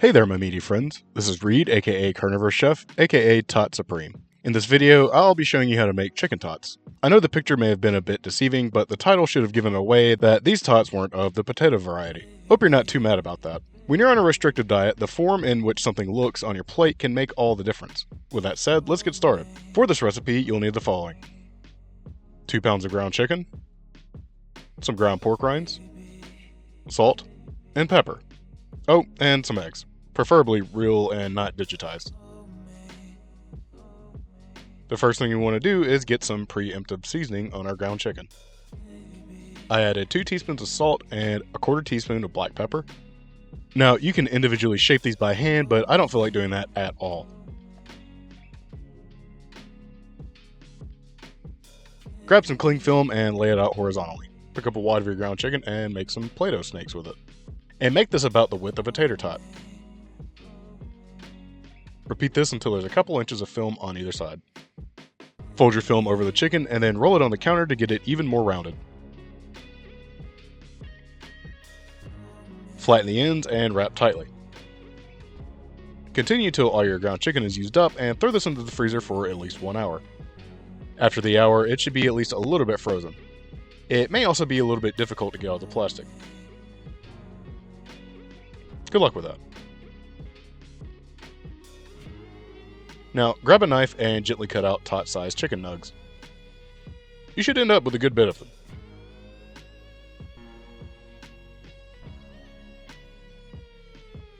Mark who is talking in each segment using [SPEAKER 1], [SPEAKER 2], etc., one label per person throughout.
[SPEAKER 1] Hey there, my meaty friends. This is Reed, aka CarnivorousChef, aka Tots Supreme. In this video, I'll be showing you how to make chicken tots. I know the picture may have been a bit deceiving, but the title should have given away that these tots weren't of the potato variety. Hope you're not too mad about that. When you're on a restrictive diet, the form in which something looks on your plate can make all the difference. With that said, let's get started. For this recipe, you'll need the following: 2 pounds of ground chicken, some ground pork rinds, salt, and pepper. Oh, and some eggs. Preferably real and not digitized. The first thing you want to do is get some preemptive seasoning on our ground chicken. I added 2 teaspoons of salt and a 1/4 teaspoon of black pepper. Now, you can individually shape these by hand, but I don't feel like doing that at all. Grab some cling film and lay it out horizontally. Pick up a wad of your ground chicken and make some Play-Doh snakes with it. And make this about the width of a tater tot. Repeat this until there's a couple inches of film on either side. Fold your film over the chicken and then roll it on the counter to get it even more rounded. Flatten the ends and wrap tightly. Continue till all your ground chicken is used up and throw this into the freezer for at least 1 hour. After the hour, it should be at least a little bit frozen. It may also be a little bit difficult to get out of the plastic. Good luck with that. Now, grab a knife and gently cut out tot-sized chicken nugs. You should end up with a good bit of them.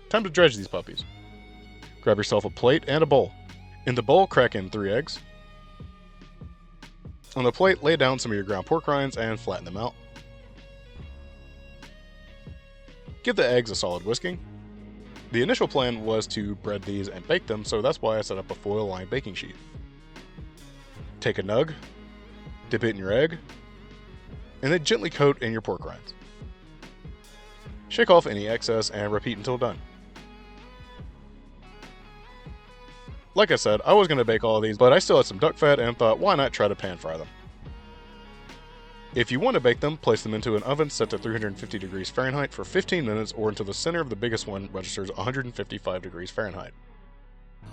[SPEAKER 1] Time to dredge these puppies. Grab yourself a plate and a bowl. In the bowl, crack in 3 eggs. On the plate, lay down some of your ground pork rinds and flatten them out. Give the eggs a solid whisking. The initial plan was to bread these and bake them, so that's why I set up a foil-lined baking sheet. Take a nug, dip it in your egg, and then gently coat in your pork rinds. Shake off any excess and repeat until done. Like I said, I was going to bake all of these, but I still had some duck fat and thought, why not try to pan fry them? If you want to bake them, place them into an oven set to 350 degrees Fahrenheit for 15 minutes or until the center of the biggest one registers 155 degrees Fahrenheit.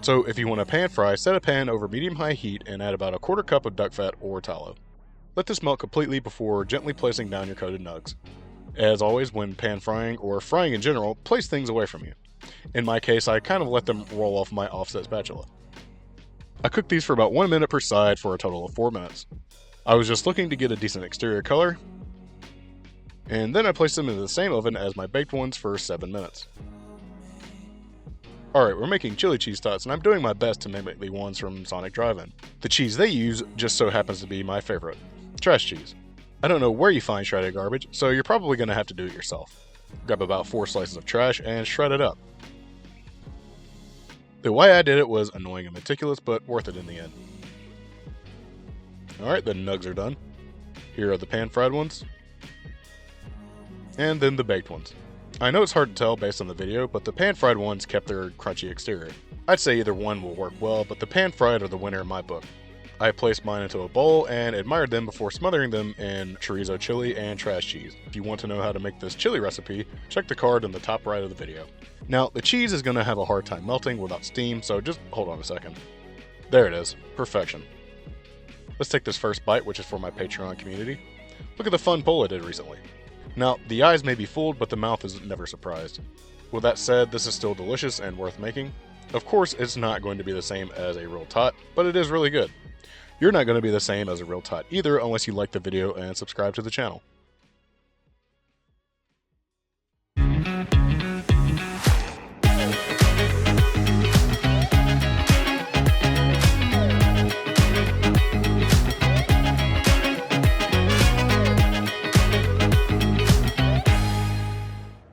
[SPEAKER 1] So if you want to pan fry, set a pan over medium-high heat and add about a 1/4 cup of duck fat or tallow. Let this melt completely before gently placing down your coated nugs. As always, when pan frying or frying in general, place things away from you. In my case, I kind of let them roll off my offset spatula. I cooked these for about 1 minute per side for a total of 4 minutes. I was just looking to get a decent exterior color, and then I placed them in the same oven as my baked ones for 7 minutes. Alright, we're making chili cheese tots, and I'm doing my best to mimic the ones from Sonic Drive-In. The cheese they use just so happens to be my favorite, trash cheese. I don't know where you find shredded garbage, so you're probably going to have to do it yourself. Grab about 4 slices of trash and shred it up. The way I did it was annoying and meticulous, but worth it in the end. Alright, the nugs are done. Here are the pan-fried ones. And then the baked ones. I know it's hard to tell based on the video, but the pan-fried ones kept their crunchy exterior. I'd say either one will work well, but the pan-fried are the winner in my book. I placed mine into a bowl and admired them before smothering them in chorizo chili and trash cheese. If you want to know how to make this chili recipe, check the card in the top right of the video. Now, the cheese is going to have a hard time melting without steam, so just hold on a second. There it is. Perfection. Let's take this first bite, which is for my Patreon community. Look at the fun poll I did recently. Now, the eyes may be fooled, but the mouth is never surprised. With that said, this is still delicious and worth making. Of course, it's not going to be the same as a real tot, but it is really good. You're not going to be the same as a real tot either unless you like the video and subscribe to the channel.